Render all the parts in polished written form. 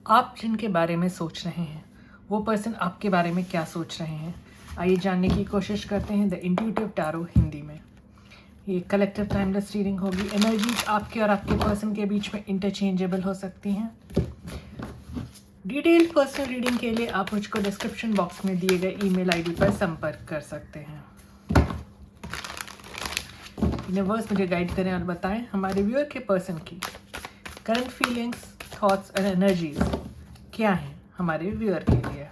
आप जिनके बारे में सोच रहे हैं वो पर्सन आपके बारे में क्या सोच रहे हैं, आइए जानने की कोशिश करते हैं द इंट्यूटिव टैरो हिंदी में। ये कलेक्टिव टाइमलेस रीडिंग होगी। एनर्जीज आपके और आपके पर्सन के बीच में इंटरचेंजेबल हो सकती हैं। डिटेल्ड पर्सनल रीडिंग के लिए आप मुझको डिस्क्रिप्शन बॉक्स में दिए गए ईमेल आईडी पर संपर्क कर सकते हैं। यूनिवर्स मुझे गाइड करें और बताएं हमारे व्यूअर के पर्सन की करंट फीलिंग्स, थॉट्स और एनर्जीज क्या हैं हमारे व्यूअर के लिए।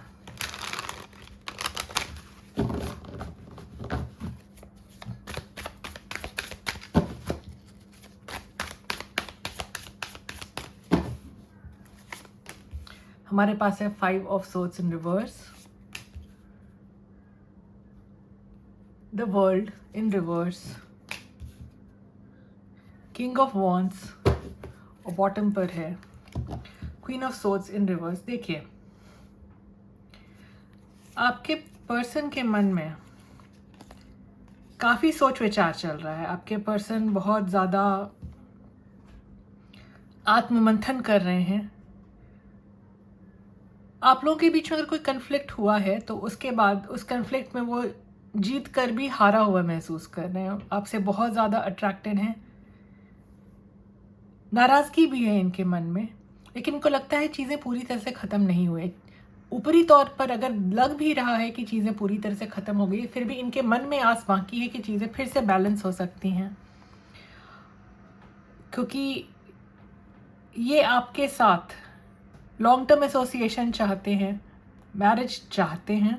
हमारे पास है 5 of swords in reverse, the world in reverse, king of wands और बॉटम पर है queen of swords in reverse. देखिए, आपके पर्सन के मन में काफ़ी सोच विचार चल रहा है। आपके पर्सन बहुत ज़्यादा आत्ममंथन कर रहे हैं। आप लोगों के बीच में अगर कोई कन्फ्लिक्ट हुआ है तो उसके बाद उस कन्फ्लिक्ट में वो जीत कर भी हारा हुआ महसूस कर रहे हैं। आपसे बहुत ज़्यादा अट्रैक्टेड हैं। नाराज़गी भी है इनके मन में, लेकिन इनको लगता है चीज़ें पूरी तरह से ख़त्म नहीं हुए। ऊपरी तौर पर अगर लग भी रहा है कि चीज़ें पूरी तरह से ख़त्म हो गई, फिर भी इनके मन में आस बाकी है कि चीज़ें फिर से बैलेंस हो सकती हैं, क्योंकि ये आपके साथ लॉन्ग टर्म एसोसिएशन चाहते हैं, मैरिज चाहते हैं।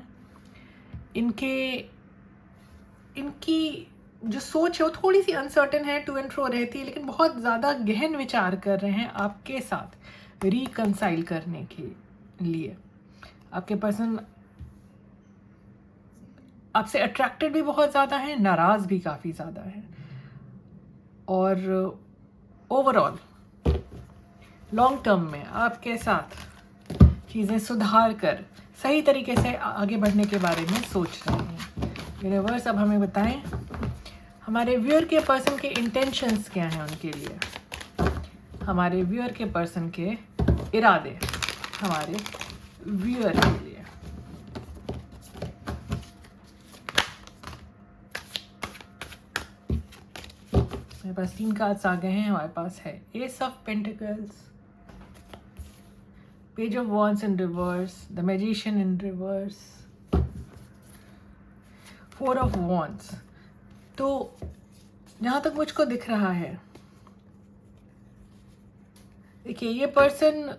इनकी जो सोच है वो थोड़ी सी अनसर्टेन है, टू एंड फ्रो रहती है, लेकिन बहुत ज़्यादा गहन विचार कर रहे हैं आपके साथ रिकंसाइल करने के लिए। आपके पर्सन आपसे अट्रैक्टेड भी बहुत ज़्यादा है, नाराज़ भी काफ़ी ज़्यादा है, और ओवरऑल लॉन्ग टर्म में आपके साथ चीज़ें सुधार कर सही तरीके से आगे बढ़ने के बारे में सोच रहे हैं। यूनिवर्स अब हमें बताएं हमारे व्यूअर के पर्सन के इंटेंशंस क्या हैं उनके लिए, हमारे व्यूअर के पर्सन के इरादे हमारे व्यूअर के लिए। मेरे पास 3 कार्ड्स आ गए हैं। हमारे पास है S of pentacles, page of wands in reverse, the magician in reverse, 4 of wands. तो जहाँ तक मुझको दिख रहा है, देखिए, ये पर्सन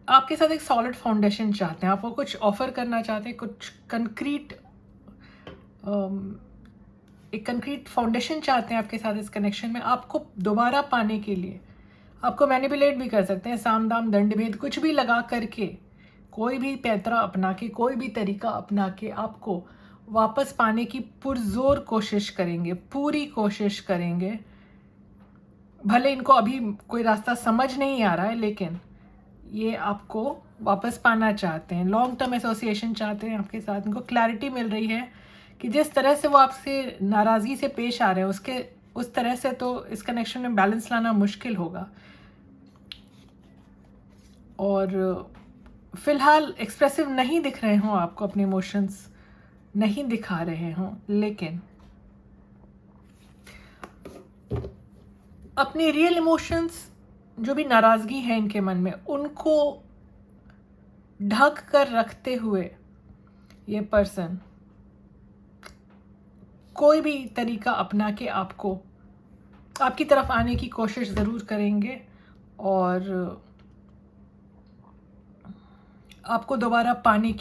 आपके साथ एक सॉलिड फाउंडेशन चाहते हैं। आपको कुछ ऑफर करना चाहते हैं, कुछ एक कंक्रीट फाउंडेशन चाहते हैं आपके साथ इस कनेक्शन में। आपको दोबारा पाने के लिए आपको मैनिपुलेट भी कर सकते हैं, साम दाम दंड भेद कुछ भी लगा करके, कोई भी पैतरा अपना के, कोई भी तरीका अपना के आपको वापस पाने की पुरजोर कोशिश करेंगे, पूरी कोशिश करेंगे। भले इनको अभी कोई रास्ता समझ नहीं आ रहा है, लेकिन ये आपको वापस पाना चाहते हैं। लॉन्ग टर्म एसोसिएशन चाहते हैं आपके साथ। इनको क्लैरिटी मिल रही है कि जिस तरह से वो आपसे नाराज़गी से पेश आ रहे हैं, उस तरह से तो इस कनेक्शन में बैलेंस लाना मुश्किल होगा। और फिलहाल एक्सप्रेसिव नहीं दिख रहे हों, आपको अपने इमोशंस नहीं दिखा रहे हों, लेकिन अपने रियल इमोशंस, जो भी नाराज़गी है इनके मन में, उनको ढक कर रखते हुए ये पर्सन कोई भी तरीका अपना के आपकी तरफ आने की कोशिश ज़रूर करेंगे और आपको दोबारा पाने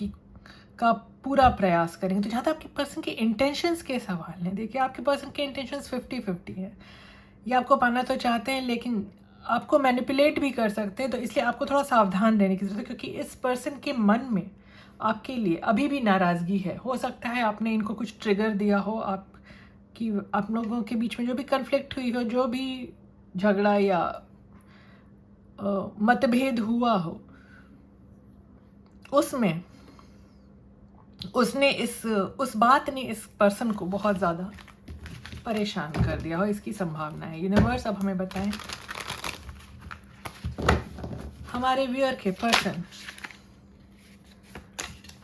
का पूरा प्रयास करेंगे। तो जहाँ तक आपके पर्सन के इंटेंशंस के सवाल हैं, देखिए, आपके पर्सन के इंटेंशंस 50-50 हैं। ये आपको पाना तो चाहते हैं, लेकिन आपको मैनिपुलेट भी कर सकते हैं। तो इसलिए आपको थोड़ा सावधान रहने की ज़रूरत है, क्योंकि इस पर्सन के मन में आपके लिए अभी भी नाराज़गी है। हो सकता है आपने इनको कुछ ट्रिगर दिया हो, आप लोगों के बीच में जो भी कन्फ्लिक्ट हुई हो, जो भी झगड़ा या मतभेद हुआ हो, उसमें उस बात ने इस पर्सन को बहुत ज़्यादा परेशान कर दिया हो, इसकी संभावना है। यूनिवर्स अब हमें बताएं हमारे व्यूअर के पर्सन,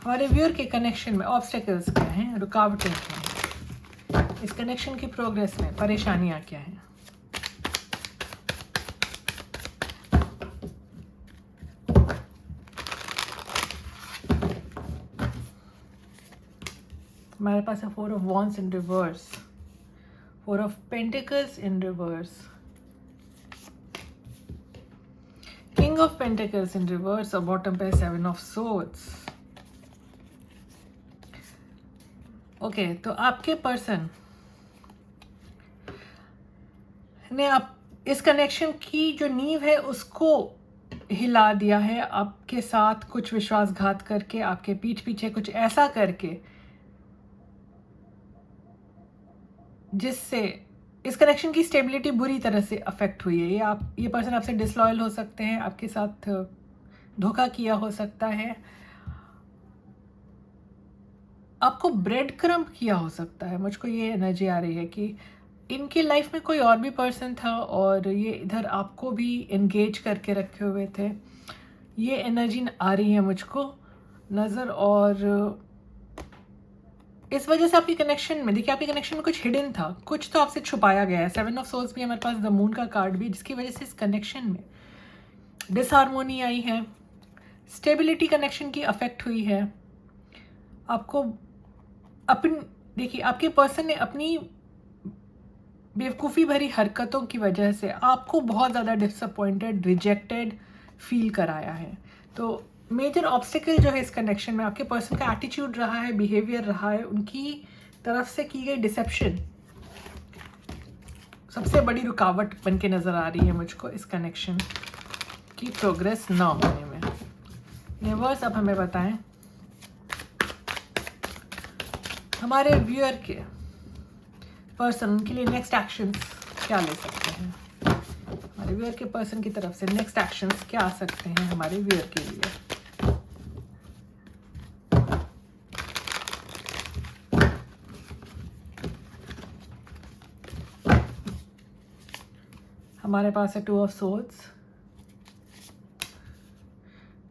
हमारे व्यूअर के कनेक्शन में ऑब्स्टेकल्स क्या हैं, रुकावटें क्या हैं, इस कनेक्शन की प्रोग्रेस में परेशानियां क्या हैं। हमारे पास है 4 of wands in reverse, 4 of pentacles in reverse, king of pentacles in reverse और बॉटम पे 7 ऑफ सोर्ड्स। ओके, तो आपके पर्सन ने आप इस कनेक्शन की जो नींव है उसको हिला दिया है, आपके साथ कुछ विश्वासघात करके, आपके पीठ पीछे कुछ ऐसा करके जिससे इस कनेक्शन की स्टेबिलिटी बुरी तरह से अफेक्ट हुई है। ये पर्सन आपसे डिसलॉयल हो सकते हैं, आपके साथ धोखा किया हो सकता है, आपको ब्रेड क्रम्ब किया हो सकता है। मुझको ये एनर्जी आ रही है कि इनके लाइफ में कोई और भी पर्सन था और ये इधर आपको भी एंगेज करके रखे हुए थे। ये एनर्जी आ रही है मुझको नज़र, और इस वजह से आपकी कनेक्शन में, देखिए आपके कनेक्शन में कुछ हिडन था, कुछ तो आपसे छुपाया गया है। 7 ऑफ सोर्ड्स भी हमारे पास, द मून का कार्ड भी, जिसकी वजह से इस कनेक्शन में डिसहार्मोनी आई है, स्टेबिलिटी कनेक्शन की अफेक्ट हुई है। आपको अपनी, देखिए आपके पर्सन ने अपनी बेवकूफ़ी भरी हरकतों की वजह से आपको बहुत ज़्यादा डिसअपॉइंटेड, रिजेक्टेड फील कराया है। तो मेजर ऑब्स्टिकल जो है इस कनेक्शन में आपके पर्सन का एटीट्यूड रहा है, बिहेवियर रहा है, उनकी तरफ से की गई डिसेप्शन सबसे बड़ी रुकावट बन के नज़र आ रही है मुझको इस कनेक्शन की प्रोग्रेस ना होने में। यूनिवर्स अब हमें बताएं हमारे व्यूअर के पर्सन, उनके लिए नेक्स्ट एक्शंस क्या ले सकते हैं। हमारे व्यूअर के पर्सन की तरफ से नेक्स्ट एक्शंस क्या आ सकते हैं हमारे व्यूअर के लिए। हमारे पास है 2 of swords,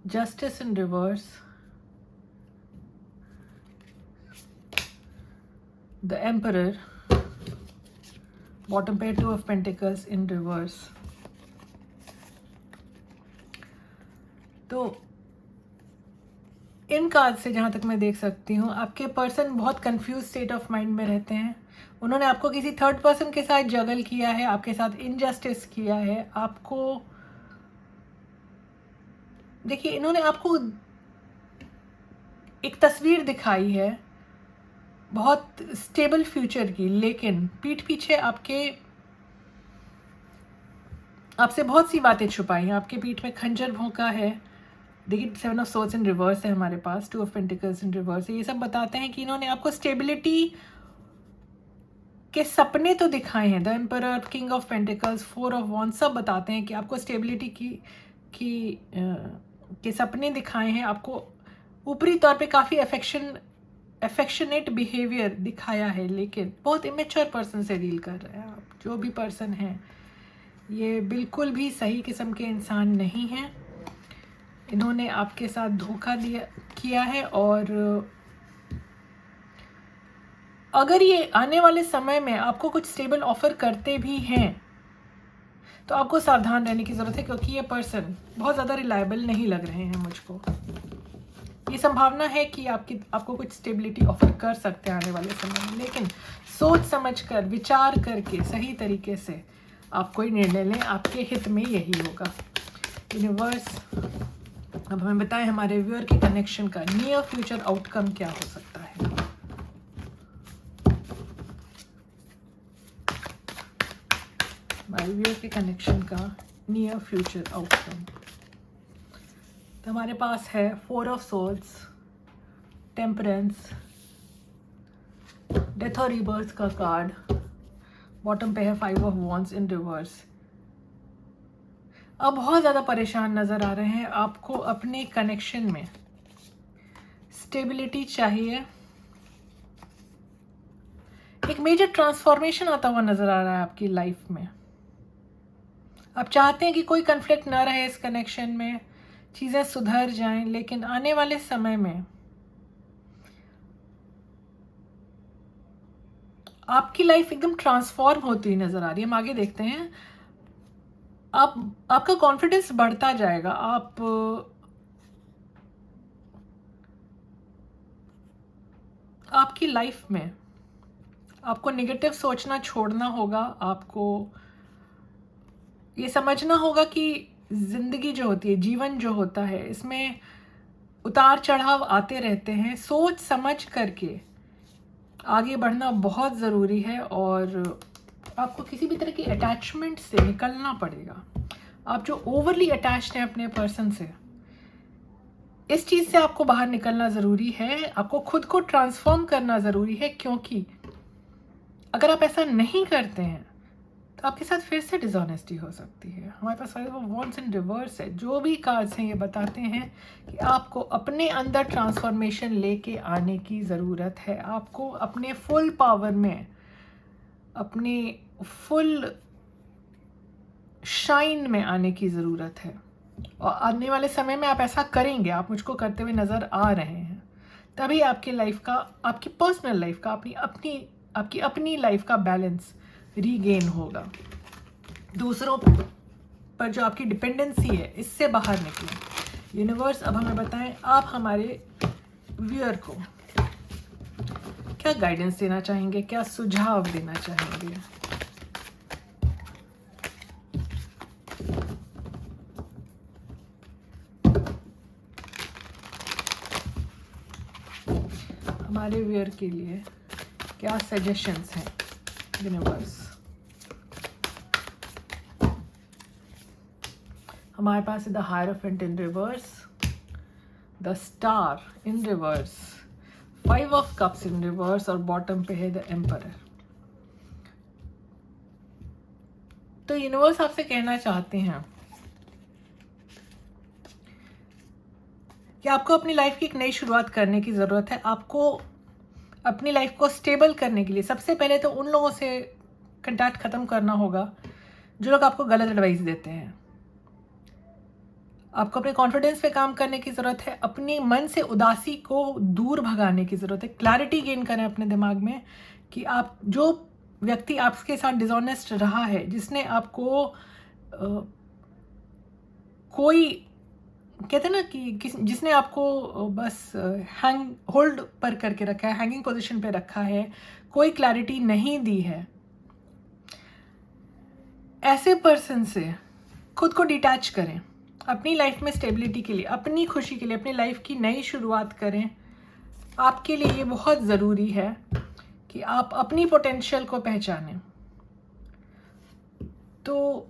justice in reverse, the emperor, bottom पे 2 ऑफ पेंटिकल्स इन रिवर्स। तो इन कार्ड से जहाँ तक मैं देख सकती हूँ आपके पर्सन बहुत कंफ्यूज स्टेट ऑफ माइंड में रहते हैं। उन्होंने आपको किसी थर्ड पर्सन के साथ जगल किया है, आपके साथ इनजस्टिस किया है। आपको देखिए, इन्होंने आपको एक तस्वीर दिखाई है बहुत स्टेबल फ्यूचर की, लेकिन पीठ पीछे आपसे बहुत सी बातें छुपाई हैं। आपके पीठ में खंजर भोंका है। देखिए 7 ऑफ सोर्ड्स इन रिवर्स है हमारे पास, 2 ऑफ पेंटिकल्स इन रिवर्स है। ये सब बताते हैं कि इन्होंने आपको स्टेबिलिटी के सपने तो दिखाए हैं। The emperor, king of pentacles, 4 of wands, सब बताते हैं कि आपको स्टेबिलिटी के सपने दिखाए हैं। आपको ऊपरी तौर पे काफ़ी अफेक्शनेट बिहेवियर दिखाया है, लेकिन बहुत इमेच्योर पर्सन से डील कर रहे हैं आप। जो भी पर्सन हैं ये बिल्कुल भी सही किस्म के इंसान नहीं हैं। इन्होंने आपके साथ धोखा किया है, और अगर ये आने वाले समय में आपको कुछ स्टेबल ऑफर करते भी हैं तो आपको सावधान रहने की ज़रूरत है, क्योंकि ये पर्सन बहुत ज़्यादा रिलायबल नहीं लग रहे हैं मुझको। ये संभावना है कि आपको कुछ स्टेबिलिटी ऑफर कर सकते हैं आने वाले समय में, लेकिन सोच समझकर, विचार करके, सही तरीके से आप कोई निर्णय लें, आपके हित में यही होगा। यूनिवर्स अब हमें बताएं हमारे व्यूअर के कनेक्शन का नियर फ्यूचर आउटकम क्या हो सकता है। हमारे व्यूअर के कनेक्शन का नियर फ्यूचर आउटकम, तो हमारे पास है 4 ऑफ सोर्ड्स, टेम्परेंस, डेथ और रीबर्थ का कार्ड, बॉटम पे है 5 ऑफ वॉन्ड्स इन रिवर्स। अब बहुत ज़्यादा परेशान नज़र आ रहे हैं। आपको अपने कनेक्शन में स्टेबिलिटी चाहिए। एक मेजर ट्रांसफॉर्मेशन आता हुआ नज़र आ रहा है आपकी लाइफ में। आप चाहते हैं कि कोई कन्फ्लिक्ट ना रहे इस कनेक्शन में, चीज़ें सुधर जाएं, लेकिन आने वाले समय में आपकी लाइफ एकदम ट्रांसफॉर्म होती हुई नज़र आ रही है। हम आगे देखते हैं। आपका कॉन्फिडेंस बढ़ता जाएगा। आपकी लाइफ में आपको नेगेटिव सोचना छोड़ना होगा। आपको ये समझना होगा कि ज़िंदगी जो होती है, जीवन जो होता है, इसमें उतार चढ़ाव आते रहते हैं। सोच समझ करके आगे बढ़ना बहुत ज़रूरी है और आपको किसी भी तरह की अटैचमेंट से निकलना पड़ेगा। आप जो ओवरली अटैच्ड हैं अपने पर्सन से, इस चीज़ से आपको बाहर निकलना ज़रूरी है। आपको खुद को ट्रांसफॉर्म करना ज़रूरी है, क्योंकि अगर आप ऐसा नहीं करते हैं तो आपके साथ फिर से डिसऑनेस्टी हो सकती है। हमारे पास 5 ऑफ वॉन्ड्स इन रिवर्स है। जो भी कार्ड्स हैं ये बताते हैं कि आपको अपने अंदर ट्रांसफॉर्मेशन लेके आने की ज़रूरत है। आपको अपने फुल पावर में, अपने फुल शाइन में आने की ज़रूरत है और आने वाले समय में आप ऐसा करेंगे। आप मुझको करते हुए नज़र आ रहे हैं। तभी आपकी लाइफ का, आपकी पर्सनल लाइफ का, आपकी अपनी लाइफ का बैलेंस रीगेन होगा। दूसरों पर जो आपकी डिपेंडेंसी है, इससे बाहर निकलें। यूनिवर्स अब हमें बताएं, आप हमारे व्यूअर को क्या गाइडेंस देना चाहेंगे, क्या सुझाव देना चाहेंगे। हमारे व्यूअर के लिए क्या सजेशंस हैं यूनिवर्स। हमारे पास the hierophant in reverse, the star in reverse, 5 of cups in reverse और बॉटम पे है द एम्परर। तो यूनिवर्स आपसे कहना चाहते हैं कि आपको अपनी लाइफ की एक नई शुरुआत करने की ज़रूरत है। आपको अपनी लाइफ को स्टेबल करने के लिए सबसे पहले तो उन लोगों से कंटैक्ट ख़त्म करना होगा जो लोग आपको गलत एडवाइस देते हैं। आपको अपने कॉन्फिडेंस पे काम करने की ज़रूरत है। अपने मन से उदासी को दूर भगाने की ज़रूरत है। क्लैरिटी गेन करें अपने दिमाग में कि आप, जो व्यक्ति आपके साथ डिसऑनेस्ट रहा है, जिसने आपको कोई कहते हैं ना कि जिसने आपको बस होल्ड पर करके रखा है, हैंगिंग पोजीशन पे रखा है, कोई क्लैरिटी नहीं दी है, ऐसे पर्सन से खुद को डिटैच करें। अपनी लाइफ में स्टेबिलिटी के लिए, अपनी खुशी के लिए, अपनी लाइफ की नई शुरुआत करें। आपके लिए ये बहुत ज़रूरी है कि आप अपनी पोटेंशियल को पहचानें। तो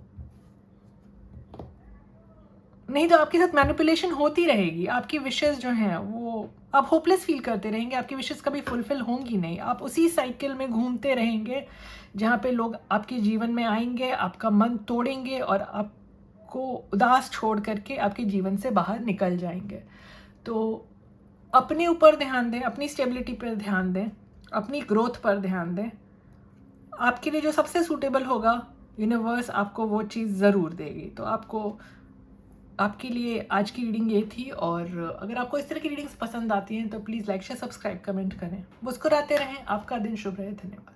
नहीं तो आपके साथ मैनिपुलेशन होती रहेगी। आपकी विशेस जो हैं वो, आप होपलेस फील करते रहेंगे। आपकी विशेस कभी फुलफिल होंगी नहीं। आप उसी साइकिल में घूमते रहेंगे जहाँ पे लोग आपके जीवन में आएंगे, आपका मन तोड़ेंगे और आपको उदास छोड़ करके आपके जीवन से बाहर निकल जाएंगे। तो अपने ऊपर ध्यान दें, अपनी स्टेबिलिटी पर ध्यान दें, अपनी ग्रोथ पर ध्यान दें। आपके लिए जो सबसे सूटेबल होगा, यूनिवर्स आपको वो चीज़ ज़रूर देगी। तो आपके लिए आज की रीडिंग ये थी। और अगर आपको इस तरह की रीडिंग्स पसंद आती हैं तो please like share subscribe comment करें। मुस्कुराते रहें। आपका दिन शुभ रहे। धन्यवाद।